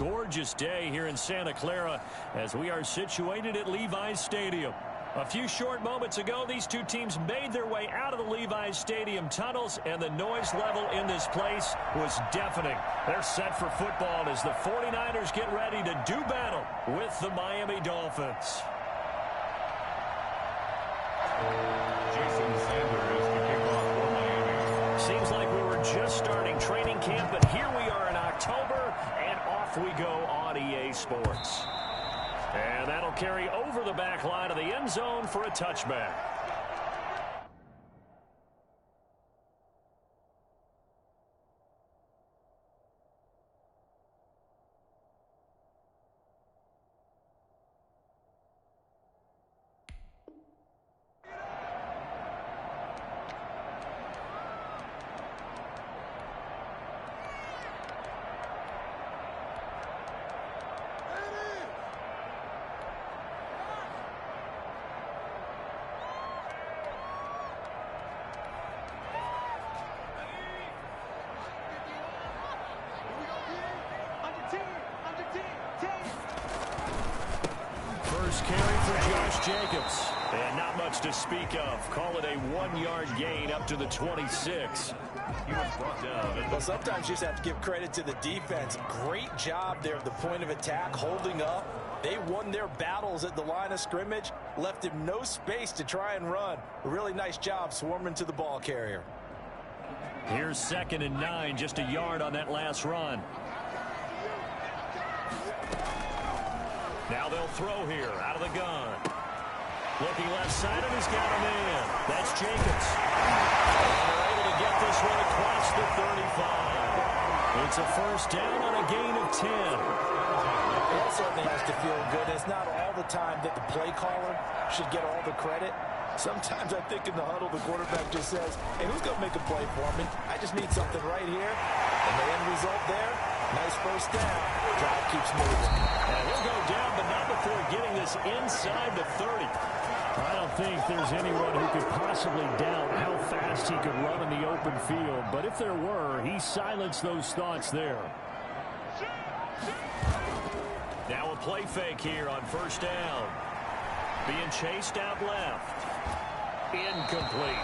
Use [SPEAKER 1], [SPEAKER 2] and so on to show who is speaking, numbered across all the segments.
[SPEAKER 1] gorgeous day here in Santa Clara as we are situated at Levi's Stadium. A few short moments ago, these two teams made their way out of the Levi's Stadium tunnels, and the noise level in this place was deafening. They're set for football as the 49ers get ready to do battle with the Miami Dolphins.
[SPEAKER 2] Jason Sanders to kick off for Miami.
[SPEAKER 1] Seems like we were just starting training camp, but here we are in October, and off we go on EA Sports. And that'll carry over the back line of the end zone for a touchback. First carry for Josh Jacobs. And not much to speak of. Call it a 1-yard gain up to the 26.
[SPEAKER 2] He was brought down.
[SPEAKER 3] Well, sometimes you just have to give credit to the defense. Great job there at the point of attack, holding up. They won their battles at the line of scrimmage, left him no space to try and run. A really nice job swarming to the ball carrier.
[SPEAKER 1] Here's 2nd and 9, just a yard on that last run. Now they'll throw here out of the gun. Looking left side, and he's got a man. That's Jacobs. And they're able to get this one across the 35. It's a first down on a gain of 10.
[SPEAKER 3] That certainly has to feel good. It's not all the time that the play caller should get all the credit. Sometimes I think in the huddle, the quarterback just says, hey, who's going to make a play for me? I just need something right here. And the end result there, nice first down. Drive keeps moving.
[SPEAKER 1] And he'll go down, but not before getting this inside the 30.
[SPEAKER 4] I don't think there's anyone who could possibly doubt how fast he could run in the open field. But if there were, he silenced those thoughts there.
[SPEAKER 1] Now a play fake here on first down. Being chased out left. Incomplete.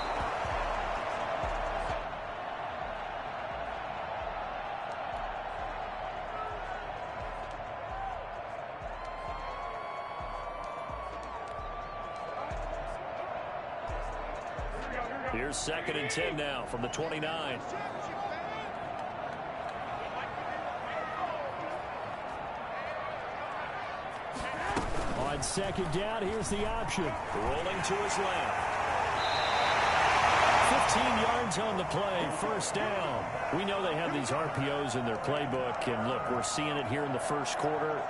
[SPEAKER 1] Here's 2nd and 10 now from the 29.
[SPEAKER 4] On 2nd down, here's the option.
[SPEAKER 1] Rolling to his left. 15 yards on the play, first down. We know they have these RPOs in their playbook, and look, we're seeing it here in the first quarter.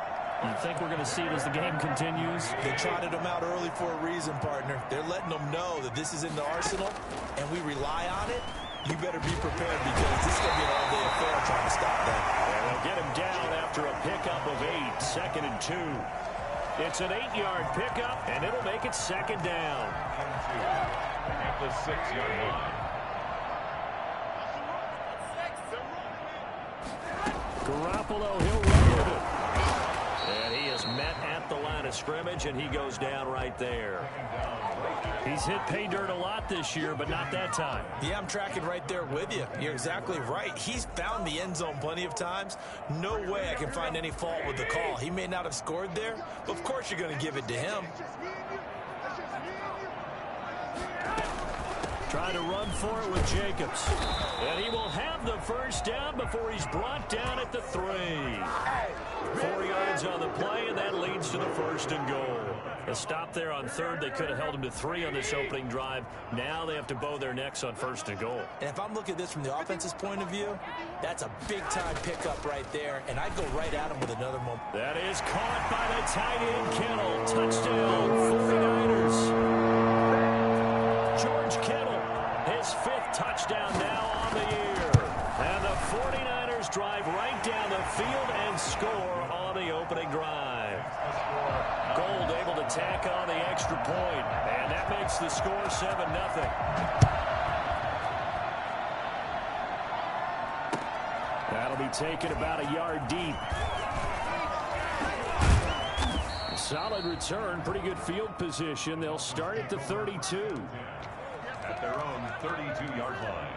[SPEAKER 1] You think we're going to see it as the game continues?
[SPEAKER 3] They trotted them out early for a reason, partner. They're letting them know that this is in the arsenal, and we rely on it. You better be prepared because this is going to be an all-day affair trying to stop them.
[SPEAKER 1] And they'll get him down after a pickup of 8, 2nd and 2. It's an 8-yard pickup, and it'll make it 2nd down.
[SPEAKER 2] At the 6-yard line.
[SPEAKER 4] Garoppolo, he'll run with it.
[SPEAKER 1] And he is met at the line of scrimmage, and he goes down right there.
[SPEAKER 4] He's hit pay dirt a lot this year, but not that time.
[SPEAKER 3] Yeah, I'm tracking right there with you. You're exactly right. He's found the end zone plenty of times. No way I can find any fault with the call. He may not have scored there, but of course you're going to give it to him.
[SPEAKER 1] Trying to run for it with Jacobs. And he will have the first down before he's brought down at the 3. 4 yards on the play, and that leads to the 1st and goal. A stop there on 3rd. They could have held him to 3 on this opening drive. Now they have to bow their necks on 1st and goal.
[SPEAKER 3] And if I'm looking at this from the offense's point of view, that's a big-time pickup right there, and I'd go right at him with another moment.
[SPEAKER 1] That is caught by the tight end, Kittle. Touchdown, 49ers. George Kittle, his 5th touchdown now on the year. And the 49ers drive right down the field and score on the opening drive. Gold able to tack on the extra point, and that makes the score 7-0.
[SPEAKER 4] That'll be taken about a yard deep. Solid return, pretty good field position. They'll start at the 32.
[SPEAKER 2] At their own 32-yard line.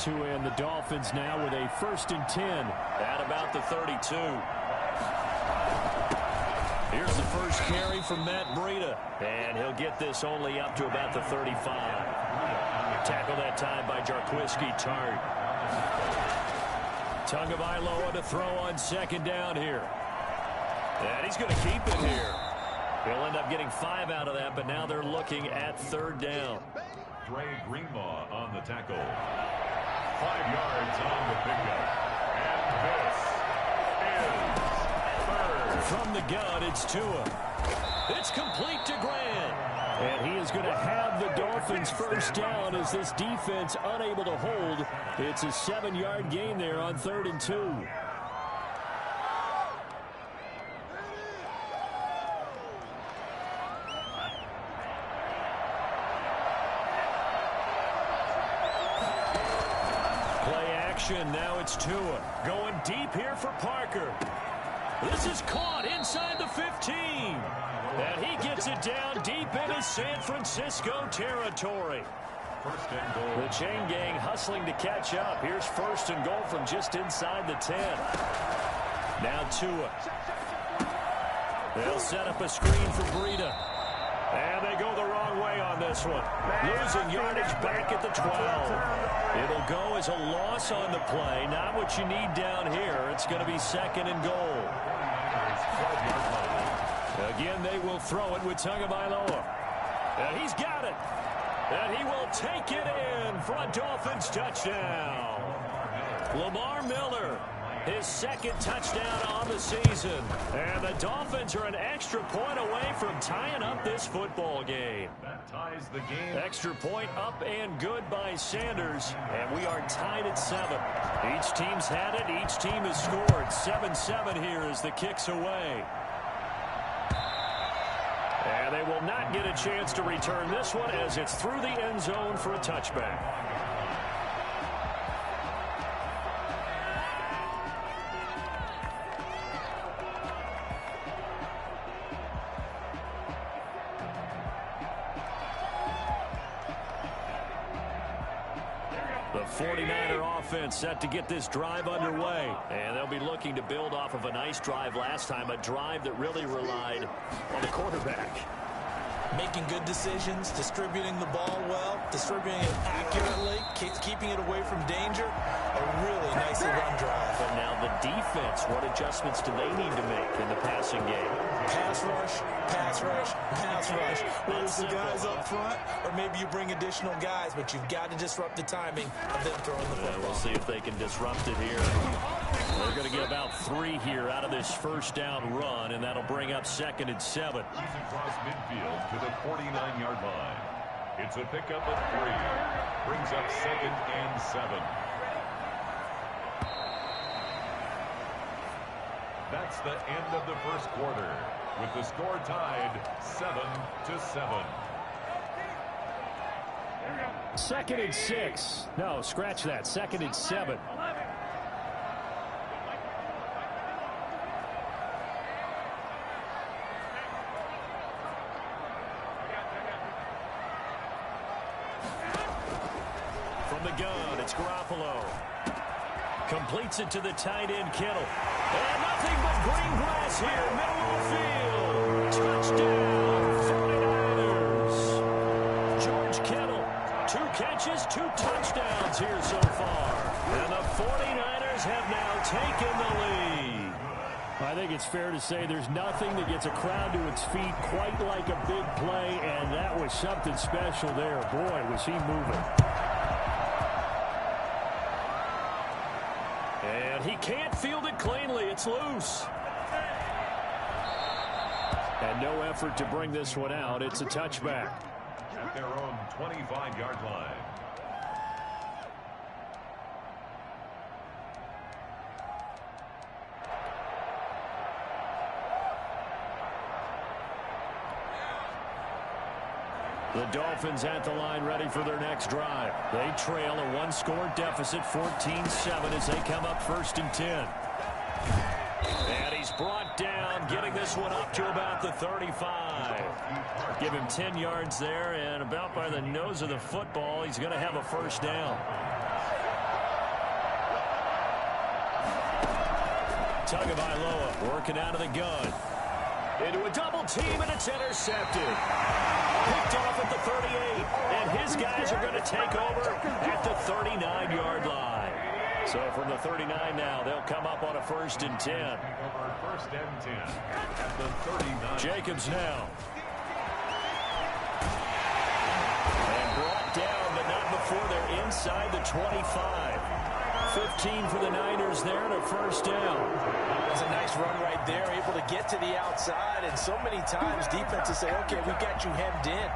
[SPEAKER 4] And the Dolphins now with a 1st and 10
[SPEAKER 1] at about the 32. Here's the first carry from Matt Breida, and he'll get this only up to about the 35. Tackle that time by Jarquiski Tartt. Tagovailoa to throw on 2nd down here. And he's going to keep it here. He'll end up getting 5 out of that, but now they're looking at 3rd down.
[SPEAKER 2] Dre Greenlaw on the tackle. 5 yards on the pickup. And this is 3rd.
[SPEAKER 1] From the gun, it's Tua. It's complete to Grant.
[SPEAKER 4] And he is going to have the Dolphins' 1st down as this defense unable to hold. It's a 7-yard gain there on 3rd and 2.
[SPEAKER 1] Now it's Tua going deep here for Parker. This is caught inside the 15. And he gets it down deep into San Francisco territory.
[SPEAKER 2] 1st and goal.
[SPEAKER 1] The chain gang hustling to catch up. Here's 1st and goal from just inside the 10. Now Tua. They'll set up a screen for Breida. And they go the wrong way on this one. Losing yardage back at the 12. It'll go as a loss on the play. Not what you need down here. It's going to be 2nd and goal. Again, they will throw it with Tagovailoa. And he's got it. And he will take it in for a Dolphins touchdown. Lamar Miller, his 2nd touchdown on the season. And the Dolphins are an extra point away from tying up this football game.
[SPEAKER 2] That ties the game.
[SPEAKER 1] Extra point up and good by Sanders. And we are tied at 7. Each team's had it. Each team has scored. 7-7 here as the kick's away. And they will not get a chance to return this one as it's through the end zone for a touchback. The 49er offense set to get this drive underway. And they'll be looking to build off of a nice drive last time, a drive that really relied on the quarterback.
[SPEAKER 3] Making good decisions, distributing the ball well, distributing it accurately, keeping it away from danger. A really nicely run drive.
[SPEAKER 1] But now the defense, what adjustments do they need to make in the passing game?
[SPEAKER 3] Pass rush, pass rush, pass rush. Whether it's the guys up front or maybe you bring additional guys, but you've got to disrupt the timing of them throwing the football.
[SPEAKER 1] We'll see if they can disrupt it here. They're going to get about 3 here out of this 1st down run, and that'll bring up 2nd and 7.
[SPEAKER 2] He's across midfield to the 49-yard line. It's a pickup of 3. Brings up 2nd and 7. That's the end of the 1st quarter, with the score tied 7-7.
[SPEAKER 4] 2nd and 6. No, scratch that. 2nd and 7.
[SPEAKER 1] From the gun, it's Garoppolo. Completes it to the tight end, Kittle. And nothing but green grass here, middle of the field. Touchdown, 49ers. George Kittle, 2 catches, 2 touchdowns here so far. And the 49ers have now taken the lead.
[SPEAKER 4] I think it's fair to say there's nothing that gets a crowd to its feet quite like a big play, and that was something special there. Boy, was he moving.
[SPEAKER 1] And he can't field it cleanly. It's loose.
[SPEAKER 4] And no effort to bring this one out. It's a touchback.
[SPEAKER 2] At their own 25-yard line.
[SPEAKER 1] The Dolphins at the line ready for their next drive. They trail a one-score deficit, 14-7, as they come up 1st and 10. And he's brought down, getting this one up to about the 35. Give him 10 yards there, and about by the nose of the football, he's going to have a first down. Tagovailoa working out of the gun. Into a double team, and it's intercepted. Picked off at the 38, and his guys are going to take over at the 39-yard line. So from the 39 now, they'll come up on a 1st and 10.
[SPEAKER 2] First and 10 at the 39.
[SPEAKER 1] Jacobs now. And brought down, but not before they're inside the 25. 15 for the Niners there and a first down.
[SPEAKER 3] That's a nice run right there, able to get to the outside, and so many times defenses say, okay, we got you hemmed in.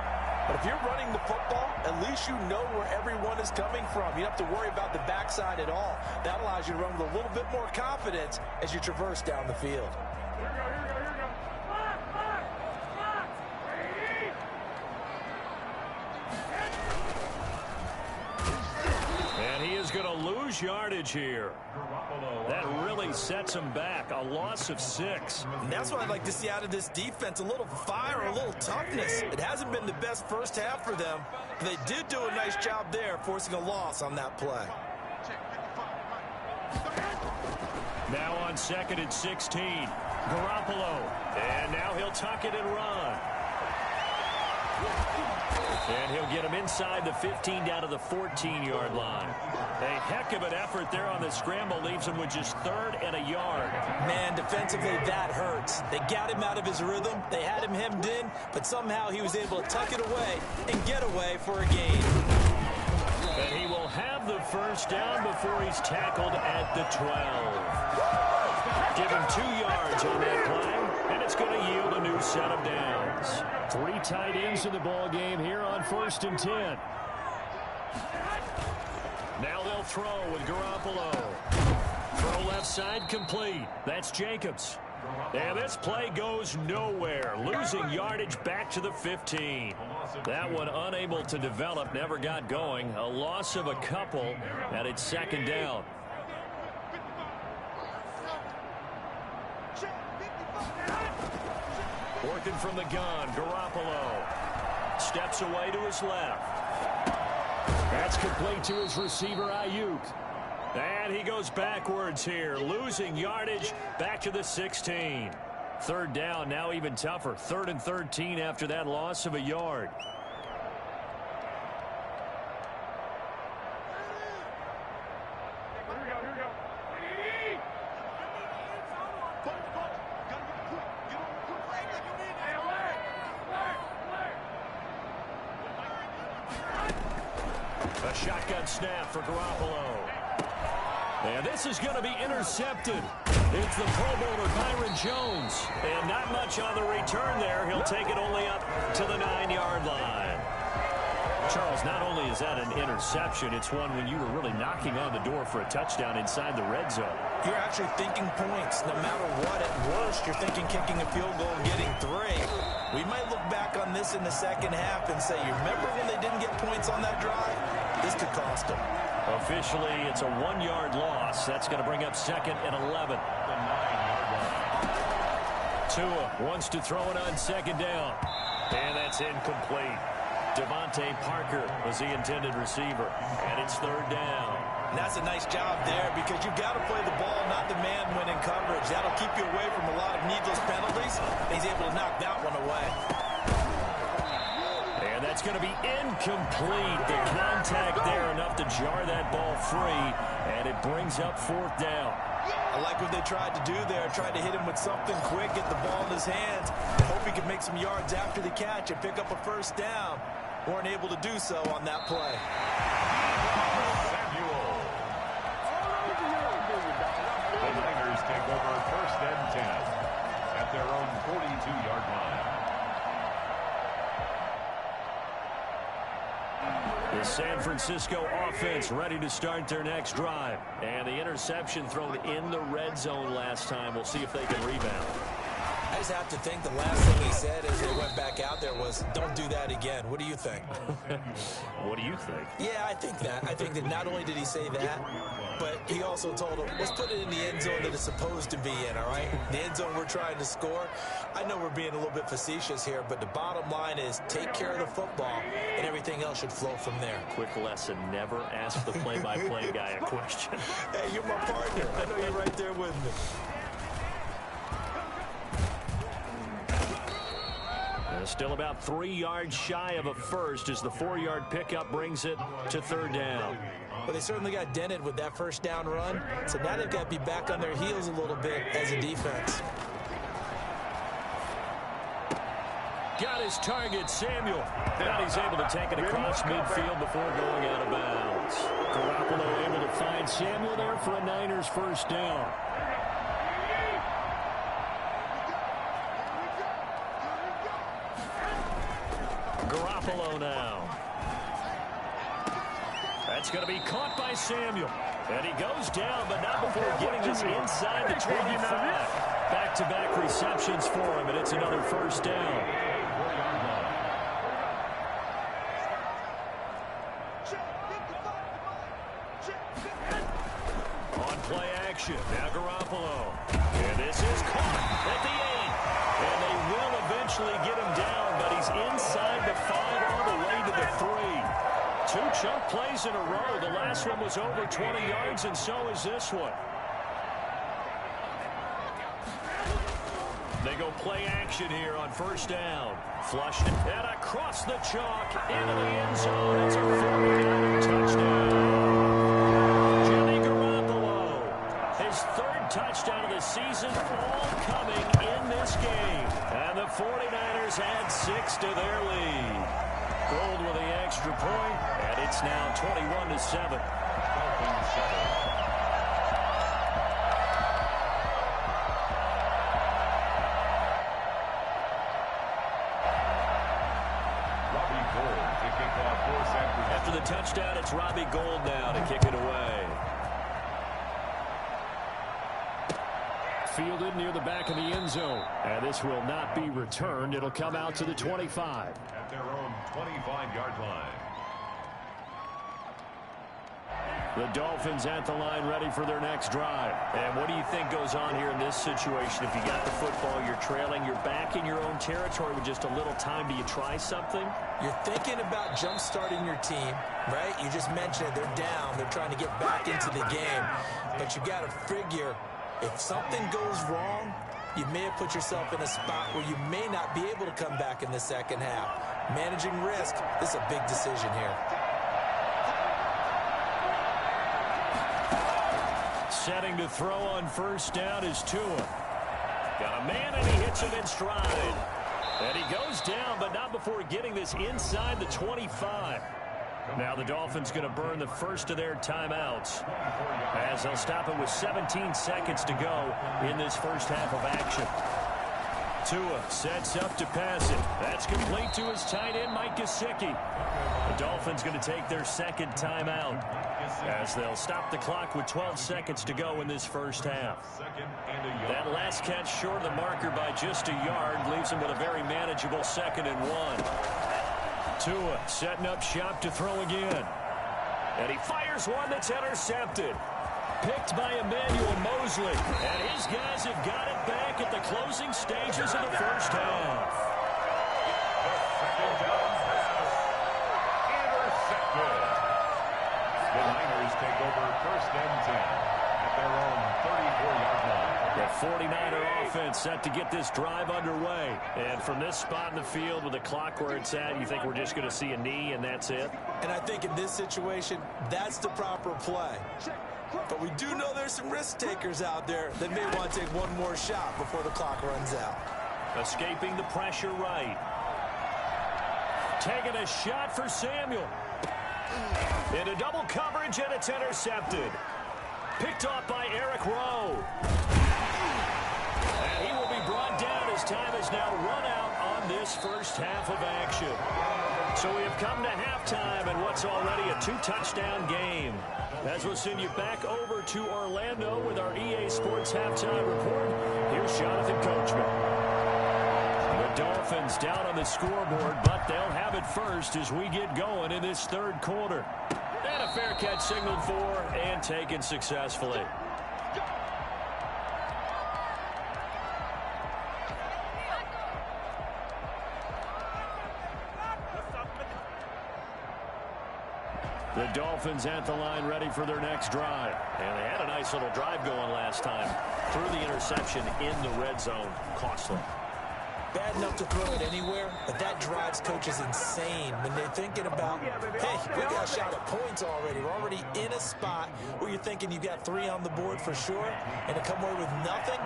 [SPEAKER 3] But if you're running the football, at least you know where everyone is coming from. You don't have to worry about the backside at all. That allows you to run with a little bit more confidence as you traverse down the field.
[SPEAKER 1] And he is going to lose yardage here. That really sets him back. A loss of 6.
[SPEAKER 3] And that's what I'd like to see out of this defense. A little fire, a little toughness. It hasn't been the best first half for them. But they did do a nice job there, forcing a loss on that play.
[SPEAKER 1] Now on 2nd and 16. Garoppolo. And now he'll tuck it and run. And he'll get him inside the 15 down to the 14-yard line. A heck of an effort there on the scramble. Leaves him with just 3rd and a yard.
[SPEAKER 3] Man, defensively, that hurts. They got him out of his rhythm. They had him hemmed in, but somehow he was able to tuck it away and get away for a gain.
[SPEAKER 1] And he will have the first down before he's tackled at the 12. Give him 2 yards on that play, and it's going to yield a new set of downs.
[SPEAKER 4] 3 tight ends in the ball game here on 1st and 10.
[SPEAKER 1] Now they'll throw with Garoppolo. Throw left side complete. That's Jacobs. And this play goes nowhere. Losing yardage back to the 15. That one unable to develop, never got going. A loss of a couple, and it's 2nd down. Working from the gun, Garoppolo. Steps away to his left.
[SPEAKER 4] That's complete to his receiver, Ayuk.
[SPEAKER 1] And he goes backwards here, losing yardage back to the 16. 3rd down, now even tougher. 3rd and 13 after that loss of a yard. A shotgun snap for Garoppolo. And this is going to be intercepted. It's the Pro Bowler Byron Jones. And not much on the return there. He'll take it only up to the 9-yard line. Charles, not only is that an interception, it's one when you were really knocking on the door for a touchdown inside the red zone.
[SPEAKER 3] You're actually thinking points. No matter what, at worst, you're thinking kicking a field goal and getting 3. We might look back on this in the second half and say, you remember when they didn't get points on that drive? This could cost them.
[SPEAKER 1] Officially, it's a 1-yard loss. That's going to bring up 2nd and 11. Tua wants to throw it on 2nd down. And that's incomplete. Devontae Parker was the intended receiver. And it's 3rd down.
[SPEAKER 3] And that's a nice job there because you've got to play the ball, not the man when in coverage. That'll keep you away from a lot of needless penalties. He's able to knock that one away.
[SPEAKER 1] And that's going to be incomplete. The contact there enough to jar that ball free. And it brings up 4th down.
[SPEAKER 3] I like what they tried to do there. Tried to hit him with something quick, get the ball in his hands, and hope he could make some yards after the catch and pick up a first down. Weren't able to do so on that play.
[SPEAKER 2] The Niners take over 1st and 10 at their own 42-yard line.
[SPEAKER 1] The San Francisco offense ready to start their next drive. And the interception thrown in the red zone last time. We'll see if they can rebound.
[SPEAKER 3] I just have to think the last thing he said as they went back out there was, don't do that again. What do you think?
[SPEAKER 1] What do you think?
[SPEAKER 3] Yeah, I think that. I think that not only did he say that, but he also told him, let's put it in the end zone that it's supposed to be in, all right? The end zone we're trying to score. I know we're being a little bit facetious here, but the bottom line is take care of the football, and everything else should flow from there.
[SPEAKER 1] Quick lesson, never ask the play-by-play guy a question.
[SPEAKER 3] Hey, you're my partner. I know you're right there with me.
[SPEAKER 1] Still about 3 yards shy of a first as the 4-yard pickup brings it to third down.
[SPEAKER 3] Well, they certainly got dented with that first down run, so now they've got to be back on their heels a little bit as a defense.
[SPEAKER 1] Got his target, Samuel. And he's able to take it across midfield before going out of bounds.
[SPEAKER 4] Garoppolo able to find Samuel there for a Niners first down.
[SPEAKER 1] Garoppolo now. That's going to be caught by Samuel. And he goes down, but not before getting this inside the 25. Back-to-back receptions for him, and it's another first down. On play action, now Garoppolo. And this is caught at the 8. And they will eventually get him down, but he's inside the 5 all the way to the 3. 2 chunk plays in a row. The last one was over 20 yards, and so is this one. They go play action here on first down. Flushed it and across the chalk into the end zone. It's a 49er touchdown. Jimmy Garoppolo, his 3rd touchdown of the season, all coming in this game. And the 49ers add 6 to their lead. Gold with the extra point, and it's now 21-7. After the touchdown, it's Robbie Gould now to kick it away.
[SPEAKER 4] Fielded near the back of the end zone. And this will not be returned. It'll come out to the 25.
[SPEAKER 2] At their own 25-yard line.
[SPEAKER 1] The Dolphins at the line ready for their next drive. And what do you think goes on here in this situation? If you got the football, you're trailing, you're back in your own territory with just a little time. Do you try something?
[SPEAKER 3] You're thinking about jump-starting your team, right? You just mentioned it. They're down. They're trying to get back into the game. But you got to figure, if something goes wrong, you may have put yourself in a spot where you may not be able to come back in the second half. Managing risk, this is a big decision here.
[SPEAKER 1] Setting to throw on first down is Tua. Got a man, and he hits him in stride. And he goes down, but not before getting this inside the 25. Now the Dolphins going to burn the first of their timeouts, as they'll stop it with 17 seconds to go in this first half of action. Tua sets up to pass it. That's complete to his tight end, Mike Gesicki. The Dolphins going to take their second timeout, as they'll stop the clock with 12 seconds to go in this first half. That last catch short of the marker by just a yard leaves him with a very manageable 2nd and 1. Tua setting up shop to throw again. And he fires one that's intercepted. Picked by Emmanuel Mosley. And his guys have got it back at the closing stages of the first half.
[SPEAKER 2] Intercepted. The Niners take over 1st and 10 at their own 34-yard line.
[SPEAKER 1] The 49er offense set to get this drive underway. And from this spot in the field with the clock where it's at, you think we're just going to see a knee and that's it?
[SPEAKER 3] And I think in this situation, that's the proper play. But we do know there's some risk takers out there that may want to take one more shot before the clock runs out.
[SPEAKER 1] Escaping the pressure right. Taking a shot for Samuel. Into double coverage, and it's intercepted. Picked off by Eric Rowe. And he will be brought down as time has now run out on this first half of action. So we have come to halftime in what's already a 2-touchdown game. As we'll send you back over to Orlando with our EA Sports Halftime Report, here's Jonathan Coachman. Dolphins down on the scoreboard, but they'll have it first as we get going in this third quarter. And a fair catch signaled for and taken successfully. The Dolphins at the line ready for their next drive. And they had a nice little drive going last time. Threw the interception in the red zone. Costly.
[SPEAKER 3] Bad enough to throw it anywhere, but that drives coaches insane when they're thinking about, hey, we got a shot at points already. We're already in a spot where you're thinking you got 3 on the board for sure, and to come away with nothing,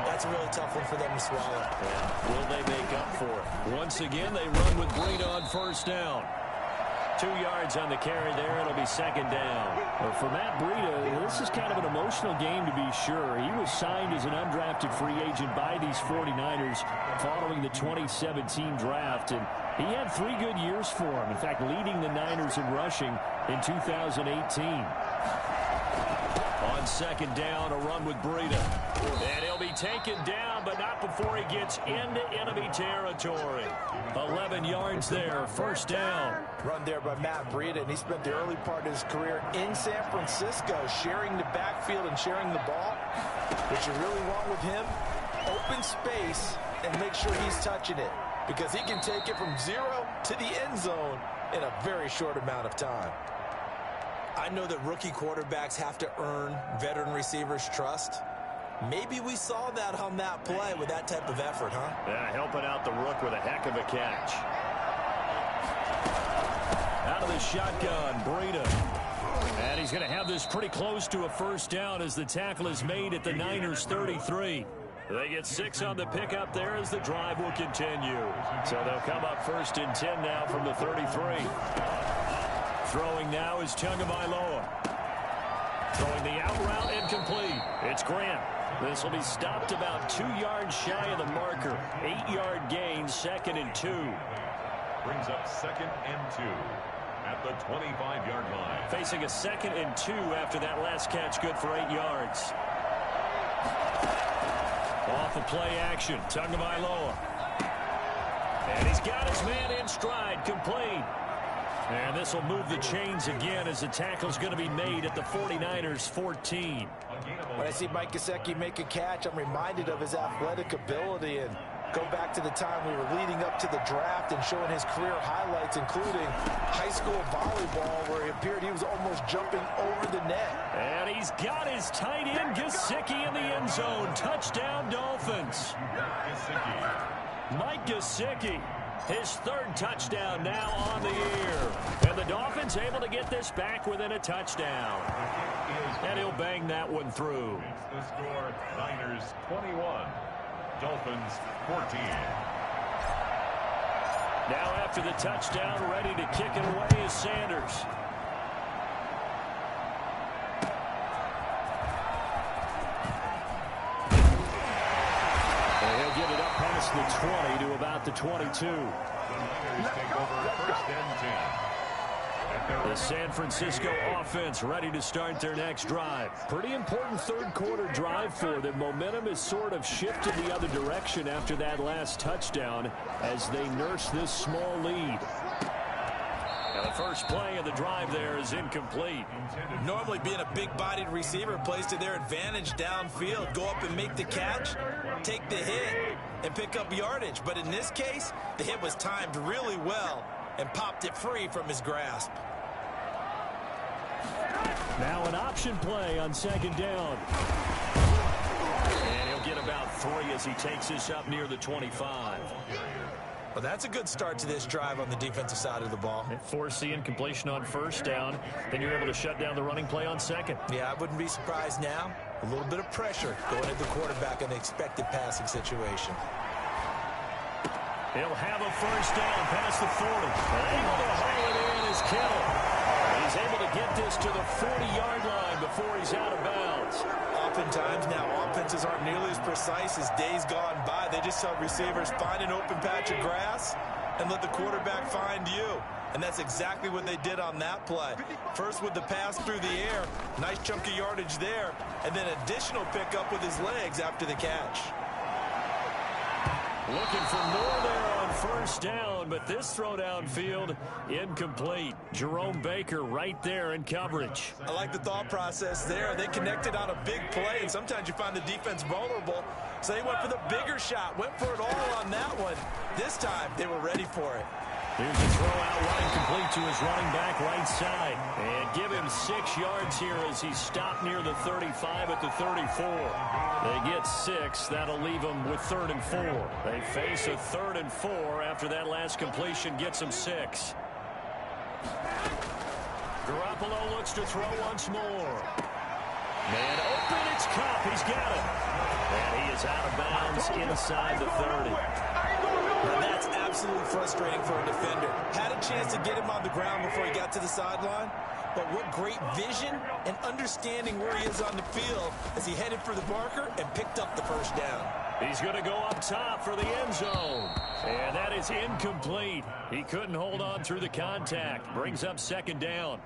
[SPEAKER 3] that's a really tough one for them to swallow.
[SPEAKER 1] Yeah. Will they make up for it? Once again, they run with Breida on first down. 2 yards on the carry there. It'll be second down.
[SPEAKER 4] Well, for Matt Breida, this is kind of an emotional game to be sure. He was signed as an undrafted free agent by these 49ers following the 2017 draft, and he had 3 good years for him. In fact, leading the Niners in rushing in 2018.
[SPEAKER 1] On second down, a run with Breida. And he'll be taken down, but not before he gets into enemy territory. 11 yards there, first down.
[SPEAKER 3] Run there by Matt Breida, and he spent the early part of his career in San Francisco, sharing the backfield and sharing the ball. What you really want with him, open space and make sure he's touching it, because he can take it from 0 to the end zone in a very short amount of time. I know that rookie quarterbacks have to earn veteran receivers' trust. Maybe we saw that on that play with that type of effort, huh?
[SPEAKER 1] Yeah, helping out the rook with a heck of a catch. Out of the shotgun, Breida. And he's going to have this pretty close to a first down as the tackle is made at the Niners' 33. They get 6 on the pickup there as the drive will continue. So they'll come up first and 10 now from the 33. Throwing now is Tagovailoa. Throwing the out route incomplete. It's Grant. This will be stopped about 2 yards shy of the marker. 8-yard gain, second and 2.
[SPEAKER 2] Brings up second and 2 at the 25-yard line.
[SPEAKER 1] Facing a second and 2 after that last catch, good for 8 yards. Off of play action, Tagovailoa. And he's got his man in stride, complete. And this will move the chains again as the tackle's going to be made at the 49ers' 14.
[SPEAKER 3] When I see Mike Gesicki make a catch, I'm reminded of his athletic ability, and go back to the time we were leading up to the draft and showing his career highlights, including high school volleyball, where he appeared he was almost jumping over the net.
[SPEAKER 1] And he's got his tight end Gesicki in the end zone. Touchdown, Dolphins. Mike Gesicki. His 3rd touchdown now on the year. And the Dolphins able to get this back within a touchdown. And he'll bang that one through.
[SPEAKER 2] The score, Niners 21, Dolphins 14.
[SPEAKER 1] Now after the touchdown, ready to kick it away is Sanders. The 20 to about the 22. The San Francisco offense ready to start their next drive. Pretty important third quarter drive for them. Momentum has sort of shifted the other direction after that last touchdown as they nurse this small lead. Now the first play of the drive there is incomplete.
[SPEAKER 3] Normally being a big-bodied receiver plays to their advantage downfield. Go up and make the catch, take the hit, and pick up yardage. But in this case, the hit was timed really well and popped it free from his grasp.
[SPEAKER 4] Now an option play on second down.
[SPEAKER 1] And he'll get about 3 as he takes this up near the 25.
[SPEAKER 3] Well, that's a good start to this drive on the defensive side of the ball.
[SPEAKER 1] Force the incompletion on first down. Then you're able to shut down the running play on second.
[SPEAKER 3] Yeah, I wouldn't be surprised now. A little bit of pressure going at the quarterback in the expected passing situation.
[SPEAKER 1] He'll have a first down past the 40. Able to haul it in is Kittle. He's able to get this to the 40-yard line before he's out of bounds.
[SPEAKER 3] Oftentimes now offenses aren't nearly as precise as days gone by. They just tell receivers, find an open patch of grass and let the quarterback find you. And that's exactly what they did on that play. First with the pass through the air, nice chunk of yardage there, and then additional pickup with his legs after the catch.
[SPEAKER 1] Looking for more there on first down, but this throw downfield incomplete. Jerome Baker right there in coverage.
[SPEAKER 3] I like the thought process there. They connected on a big play, and sometimes you find the defense vulnerable. So they went for the bigger shot, went for it all on that one. This time, they were ready for it.
[SPEAKER 1] Here's a throw out wide, complete to his running back right side. And give him 6 yards here as he stopped near the 35 at the 34. They get 6. That'll leave them with 3rd and 4. They face a 3rd and 4 after that last completion gets them 6. Garoppolo looks to throw once more. Man open, it's Kupp. He's got it. And he is out of bounds inside the 30.
[SPEAKER 3] Now that's absolutely frustrating for a defender. Had a chance to get him on the ground before he got to the sideline, but what great vision and understanding where he is on the field as he headed for the marker and picked up the first down.
[SPEAKER 1] He's going to go up top for the end zone. And that is incomplete. He couldn't hold on through the contact. Brings up 2nd down.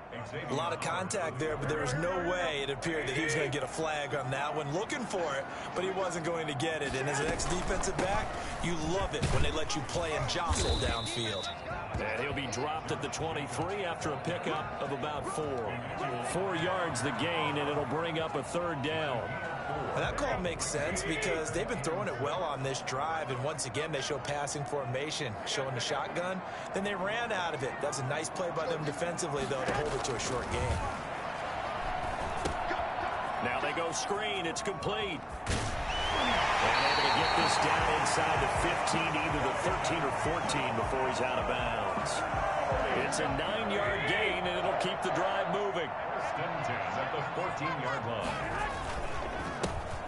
[SPEAKER 3] A lot of contact there, but there was no way it appeared that he was going to get a flag on that one. Looking for it, but he wasn't going to get it. And as an ex-defensive back, you love it when they let you play and jostle downfield.
[SPEAKER 1] And he'll be dropped at the 23 after a pickup of about 4. 4 yards the gain, and it'll bring up a 3rd down.
[SPEAKER 3] Well, that call makes sense because they've been throwing it well on this drive, and once again they show passing formation, showing the shotgun. Then they ran out of it. That's a nice play by them defensively, though, to hold it to a short gain.
[SPEAKER 1] Now they go screen. It's complete. And able to get this down inside the 15, either the 13 or 14 before he's out of bounds. It's a 9-yard gain, and it'll keep the drive moving.
[SPEAKER 2] At the 14-yard line.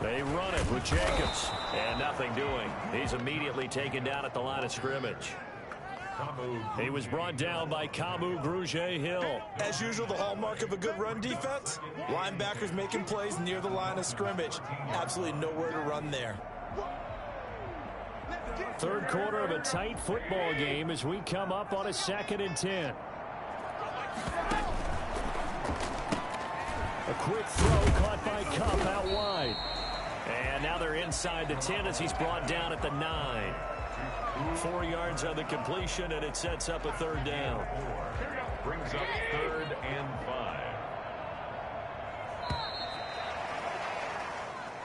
[SPEAKER 1] They run it with Jacobs, and nothing doing. He's immediately taken down at the line of scrimmage. He was brought down by Kamu Grugier-Hill.
[SPEAKER 3] As usual, the hallmark of a good run defense, linebackers making plays near the line of scrimmage. Absolutely nowhere to run there.
[SPEAKER 1] 3rd quarter of a tight football game as we come up on a 2nd and 10. A quick throw caught by Kupp out wide. And now they're inside the 10 as he's brought down at the 9. 4 yards on the completion, and it sets up a 3rd down.
[SPEAKER 2] Brings up 3rd and 5.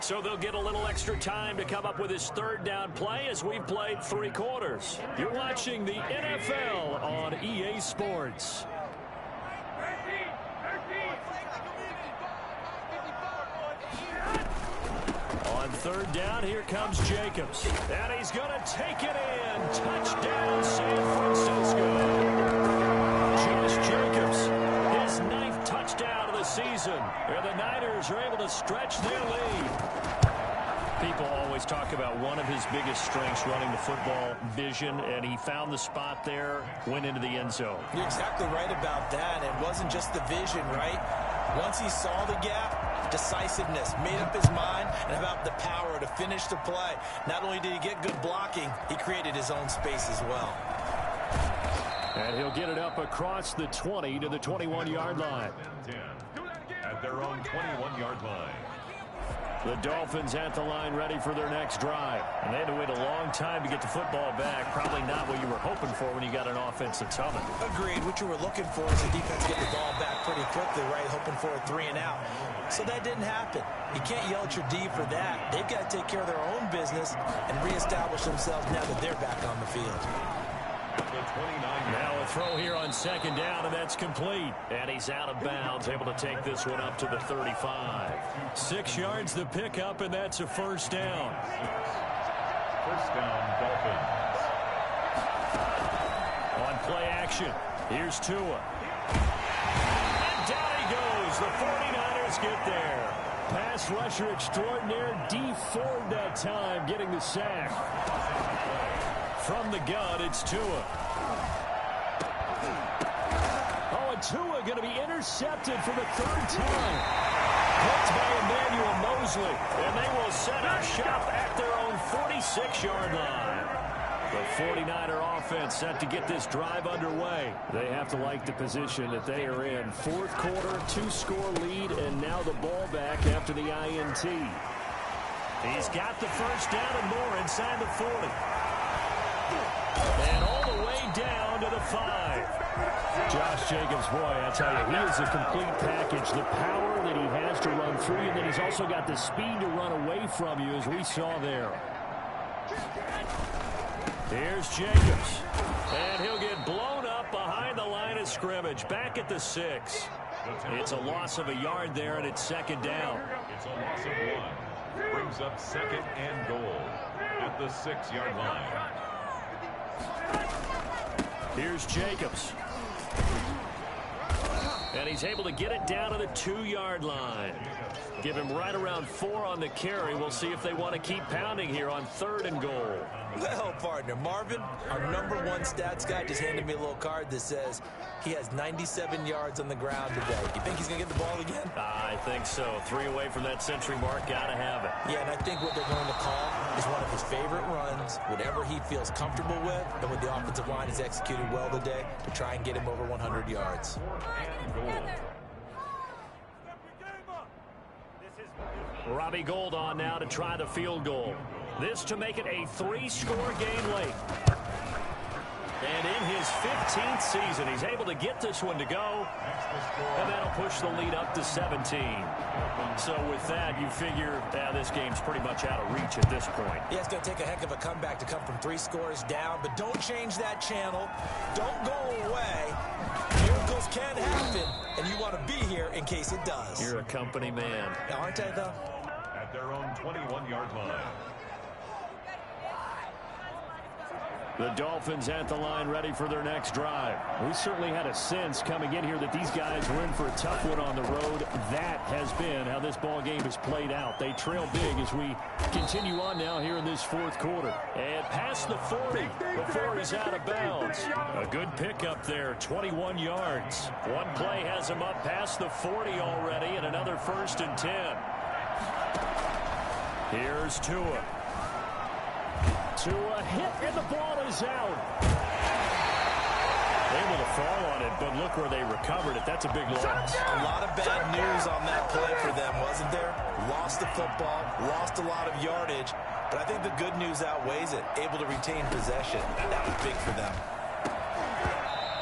[SPEAKER 1] So they'll get a little extra time to come up with his 3rd down play as we've played 3 quarters. You're watching the NFL on EA Sports. On 3rd down, here comes Jacobs. And he's going to take it in. Touchdown, San Francisco. Josh Jacobs, his 9th touchdown of the season. And the Niners are able to stretch their lead. People always talk about one of his biggest strengths running the football, vision, and he found the spot there, went into the end zone.
[SPEAKER 3] You're exactly right about that. It wasn't just the vision, right? Once he saw the gap, decisiveness, made up his mind, and about the power to finish the play. Not only did he get good blocking, he created his own space as well.
[SPEAKER 1] And he'll get it up across the 20 to the 21-yard line.
[SPEAKER 2] At their own 21-yard line.
[SPEAKER 1] The Dolphins at the line ready for their next drive. And they had to wait a long time to get the football back. Probably not what you were hoping for when you got an offense that's humming.
[SPEAKER 3] Agreed. What you were looking for is the defense get the ball back pretty quickly, right? Hoping for a 3 and out. So that didn't happen. You can't yell at your D for that. They've got to take care of their own business and reestablish themselves now that they're back on the field.
[SPEAKER 1] Now a throw here on 2nd down, and that's complete. And he's out of bounds, able to take this one up to the 35. 6 yards the pickup, and that's a 1st down.
[SPEAKER 2] 1st down, Dolphins.
[SPEAKER 1] On play action, here's Tua. And down he goes. The 49ers get there. Pass rusher extraordinaire, Dee Ford that time, getting the sack. From the gun, it's Tua. Oh, and Tua going to be intercepted for the 3rd time. Picked by Emmanuel Mosley. And they will set up shop at their own 46-yard line. The 49er offense set to get this drive underway. They have to like the position that they are in. 4th quarter, 2-score lead, and now the ball back after the INT. He's got the 1st down and more inside the 40. And all the way down to the 5. Josh Jacobs, boy, I tell you, he is a complete package. The power that he has to run through you, and then he's also got the speed to run away from you, as we saw there. Here's Jacobs. And he'll get blown up behind the line of scrimmage. Back at the 6. It's a loss of a yard there, and it's second down.
[SPEAKER 2] It's a loss of 1. Brings up second and goal at the 6-yard line.
[SPEAKER 1] Here's Jacobs. And he's able to get it down to the 2-yard line. Give him right around 4 on the carry. We'll see if they want to keep pounding here on 3rd and goal.
[SPEAKER 3] Well, partner, Marvin, our #1 stats guy, just handed me a little card that says he has 97 yards on the ground today. You think he's going to get the ball again?
[SPEAKER 1] I think so. 3 away from that century mark. Got to have it.
[SPEAKER 3] Yeah, and I think what they're going to call is one of his favorite runs, whatever he feels comfortable with, and what the offensive line has executed well today to try and get him over 100 yards.
[SPEAKER 1] Robbie Gould on now to try the field goal. This to make it a 3-score game late. And in his 15th season, he's able to get this one to go. And that'll push the lead up to 17. So with that, you figure this game's pretty much out of reach at this point.
[SPEAKER 3] Yeah, it's going to take a heck of a comeback to come from 3 scores down. But don't change that channel. Don't go away. Miracles can happen. And you want to be here in case it does.
[SPEAKER 1] You're a company man.
[SPEAKER 3] Aren't I, though?
[SPEAKER 2] At their own 21-yard line.
[SPEAKER 1] The Dolphins at the line, ready for their next drive.
[SPEAKER 4] We certainly had a sense coming in here that these guys were in for a tough one on the road. That has been how this ball game has played out. They trail big as we continue on now here in this 4th quarter.
[SPEAKER 1] And past the 40 before he's out of bounds. A good pickup there, 21 yards. One play has him up past the 40 already, and another 1st and 10. Here's Tua.
[SPEAKER 4] Tua hit, and the ball is out.
[SPEAKER 1] Able to fall on it, but look where they recovered it. That's a big loss.
[SPEAKER 3] A lot of bad news on that play for them, wasn't there? Lost the football, lost a lot of yardage, but I think the good news outweighs it. Able to retain possession. That was big for them.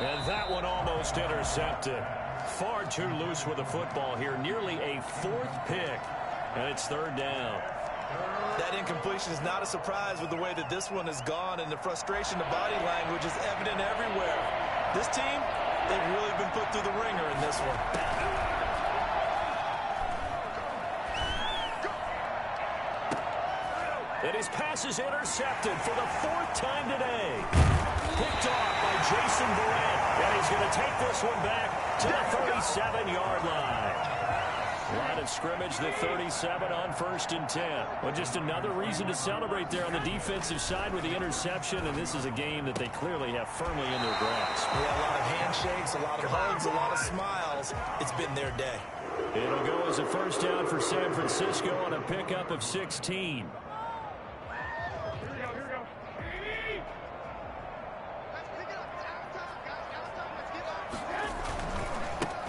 [SPEAKER 1] And that one almost intercepted. Far too loose with the football here. Nearly a 4th pick, and it's 3rd down.
[SPEAKER 3] That incompletion is not a surprise with the way that this one has gone, and the frustration, the body language is evident everywhere. This team, they've really been put through the ringer in this one.
[SPEAKER 1] And his pass is intercepted for the 4th time today. Picked off by Jason Verrett, and he's going to take this one back to the 37-yard line. Line of scrimmage, the 37 on 1st and 10. Well, just another reason to celebrate there on the defensive side with the interception, and this is a game that they clearly have firmly in their grasp.
[SPEAKER 3] Yeah, a lot of handshakes, a lot of hugs, a lot of smiles. It's been their day.
[SPEAKER 1] It'll go as a 1st down for San Francisco on a pickup of 16.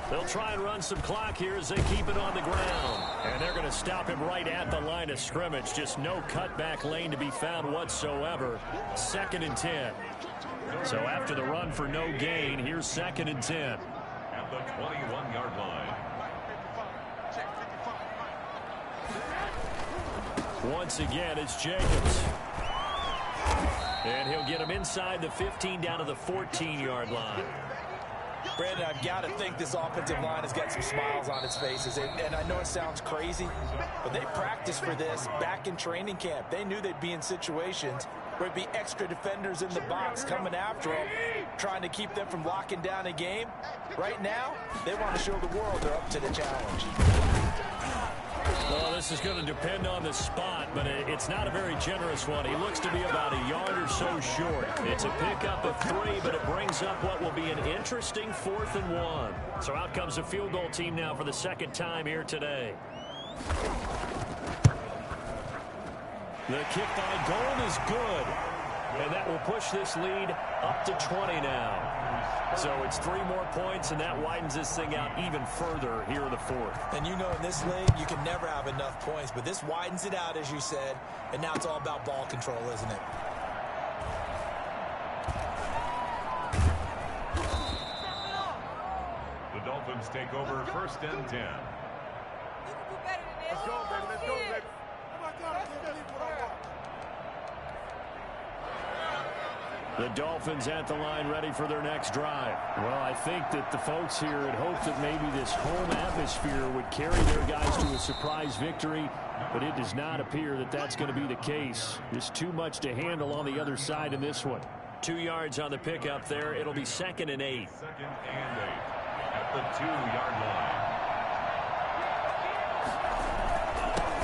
[SPEAKER 1] They'll try and run some clock here as they keep it on the ground. And they're going to stop him right at the line of scrimmage. Just no cutback lane to be found whatsoever. 2nd and 10. So after the run for no gain, here's 2nd and 10.
[SPEAKER 2] At the 21-yard line.
[SPEAKER 1] Once again, it's Jacobs. And he'll get him inside the 15 down to the 14-yard line.
[SPEAKER 3] Brandon, I've got to think this offensive line has got some smiles on its faces. And I know it sounds crazy, but they practiced for this back in training camp. They knew they'd be in situations where it'd be extra defenders in the box coming after them, trying to keep them from locking down a game. Right now, they want to show the world they're up to the challenge.
[SPEAKER 1] Well, this is going to depend on the spot, but it's not a very generous one. He looks to be about a yard or so short. It's a pickup of 3, but it brings up what will be an interesting 4th and 1. So out comes the field goal team now for the 2nd time here today. The kick by Gould is good, and that will push this lead up to 20 now. So it's 3 more points, and that widens this thing out even further here in the 4th.
[SPEAKER 3] And you know in this league, you can never have enough points, but this widens it out, as you said, and now it's all about ball control, isn't it?
[SPEAKER 2] Dolphins take over 1st and 10.
[SPEAKER 5] Let's go, baby. Let's go, baby.
[SPEAKER 1] The Dolphins at the line ready for their next drive. Well, I think that the folks here had hoped that maybe this home atmosphere would carry their guys to a surprise victory, but it does not appear that that's going to be the case. There's too much to handle on the other side in this one. 2 yards on the pickup there. It'll be 2nd and 8.
[SPEAKER 2] 2nd and 8 at the 2-yard line.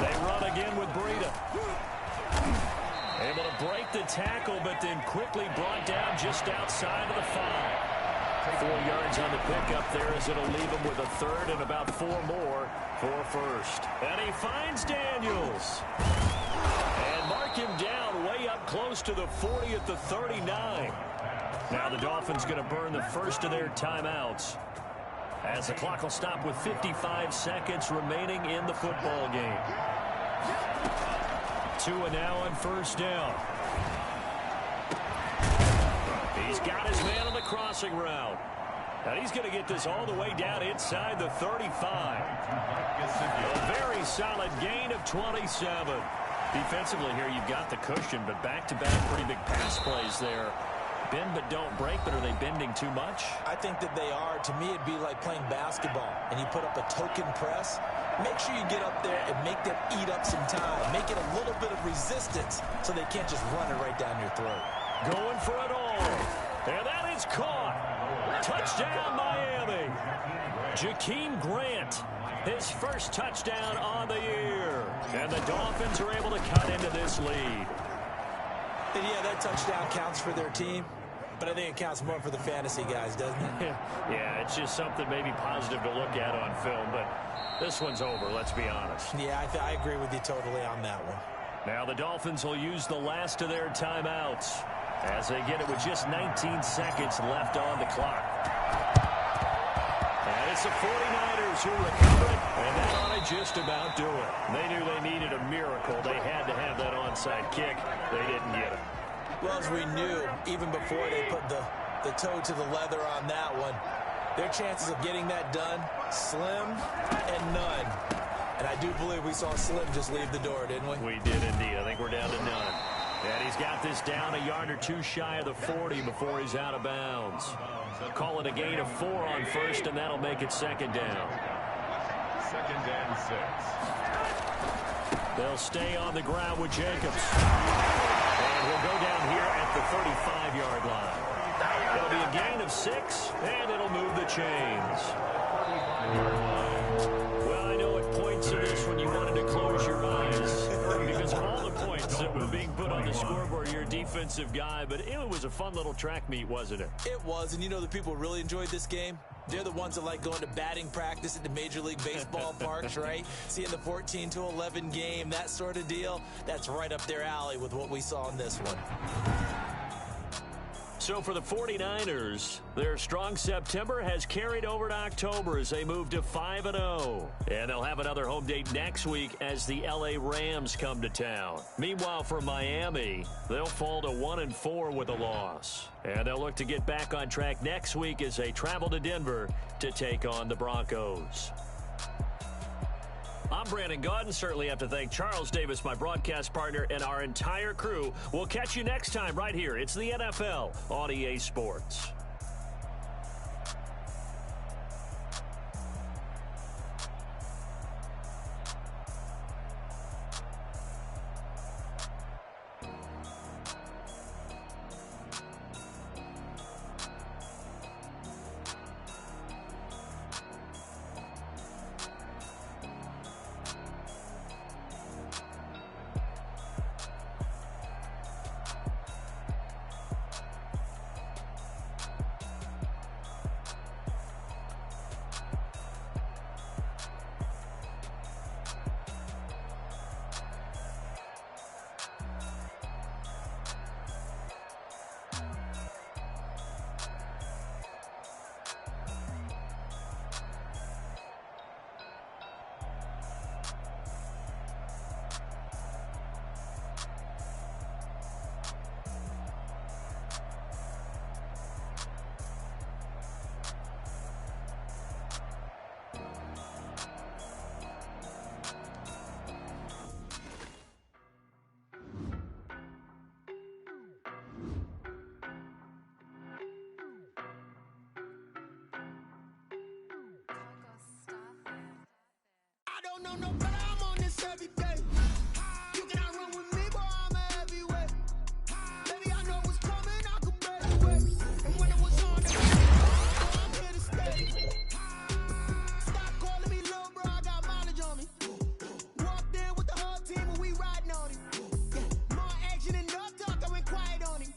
[SPEAKER 1] They run again with Breida. Able to break the tackle, but then quickly brought down just outside of the 5. 4 yards on the pickup there as it'll leave him with a 3rd and about 4 more for 1st. And he finds Daniels. And mark him down way up close to the 40 at the 39. Now the Dolphins going to burn the first of their timeouts, as the clock will stop with 55 seconds remaining in the football game. Tua now on 1st down. He's got his man on the crossing route. And he's going to get this all the way down inside the 35. A very solid gain of 27. Defensively here, you've got the cushion, but back-to-back pretty big pass plays there. Bend but don't break, but are they bending too much?
[SPEAKER 3] I think that they are. To me, it'd be like playing basketball, and you put up a token press. Make sure you get up there and make them eat up some time. Make it a little bit of resistance so they can't just run it right down your throat.
[SPEAKER 1] Going for it all. And that is caught. Touchdown, Miami. Jakeem Grant, his first touchdown on the year. And the Dolphins are able to cut into this lead.
[SPEAKER 3] And yeah, that touchdown counts for their team, but I think it counts more for the fantasy guys, doesn't it?
[SPEAKER 1] Yeah, it's just something maybe positive to look at on film, but this one's over, let's be honest.
[SPEAKER 3] Yeah, I agree with you totally on that one.
[SPEAKER 1] Now the Dolphins will use the last of their timeouts as they get it with just 19 seconds left on the clock. And it's the 49ers who recover it, and that ought to just about do it. They knew they needed a miracle. They had to have that onside kick. They didn't get it.
[SPEAKER 3] Well, as we knew, even before they put the toe to the leather on that one, their chances of getting that done, slim and none. And I do believe we saw Slim just leave the door, didn't we?
[SPEAKER 1] We did indeed. I think we're down to none. And he's got this down a yard or two shy of the 40 before he's out of bounds. Call it a gain of 4 on 1st, and that'll make it 2nd down.
[SPEAKER 2] 2nd and 6.
[SPEAKER 1] They'll stay on the ground with Jacobs. And he'll go down here at the 35-yard line. It'll be a gain of 6, and it'll move the chains. Well, I know at points in this when you wanted to close your eyes because of all the points that were being put on the scoreboard. You're a defensive guy, but it was a fun little track meet, wasn't it?
[SPEAKER 3] It was, and you know the people really enjoyed this game? They're the ones that like going to batting practice at the Major League Baseball parks, right? Seeing the 14-11 game, that sort of deal, that's right up their alley with what we saw in this one.
[SPEAKER 1] So for the 49ers, their strong September has carried over to October as they move to 5-0. And they'll have another home date next week as the LA Rams come to town. Meanwhile, for Miami, they'll fall to 1-4 with a loss. And they'll look to get back on track next week as they travel to Denver to take on the Broncos. I'm Brandon Gaudin. Certainly have to thank Charles Davis, my broadcast partner, and our entire crew. We'll catch you next time right here. It's the NFL on EA Sports.
[SPEAKER 5] don't know no better, I'm on this every day. You cannot run with me, boy, I'm a heavyweight. Baby, I know what's coming, I could barely wait. And when it was on, I'm here to stay. Stop calling me little bro, I got mileage on me. Walked in with the whole team and we riding on him. Yeah, more action and no talk, I went quiet on him.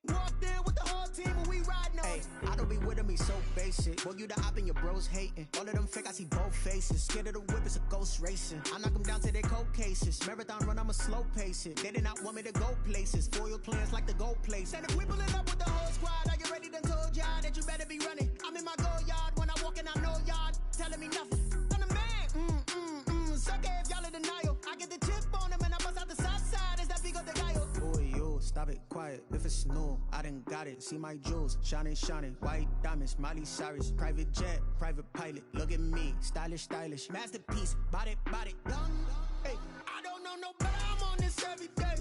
[SPEAKER 5] Walked in with the whole team and we riding on him.
[SPEAKER 6] I don't be with him, he so basic. Boy, you the op and your bros hating. All of them fake, I see both faces. Scared of the whip, it's a ghost racing. I knock them down to their cold cases. Marathon run, I'ma slow pace it. They did not want me to go places. Foil plans like the gold place.
[SPEAKER 5] Said if we pulling up with the whole squad, are you ready? Done told y'all that you better be running. I'm in my go yard when I walk in, I know y'all telling me nothing. I'm the man, suck it if y'all in denial. I get the chip on them and I bust out the south side. Is that big of the gallo?
[SPEAKER 6] Boy, you, stop it, quiet. If it's new, I done got it. See my jewels, shining, shining. White diamonds, Miley Cyrus. Private jet, private pilot. Look at me, stylish, stylish. Masterpiece, body, young.
[SPEAKER 5] Hey, I don't know no better, I'm on this every day.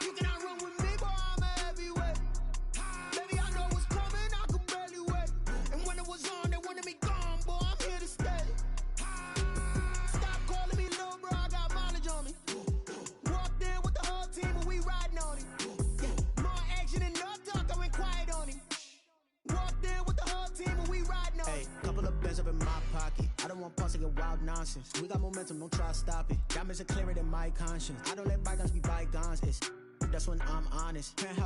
[SPEAKER 5] You cannot run with me, boy, I'm a heavyweight. Baby, I know what's coming, I could barely wait. And when it was on, they wanted me gone, boy, I'm here to stay. Stop calling me little bro, I got mileage on me. Walked in with the whole team and we riding on him. Yeah, more action and no talk, I went quiet on him. Walked in with the whole team and we riding on him.
[SPEAKER 6] Hey, couple of bands up in my pocket. I don't want pulse to get wild nonsense. We got momentum, don't try to stop it. Diamonds are clearer than my conscience. I don't let bygones be bygones. That's when I'm honest. Penthouse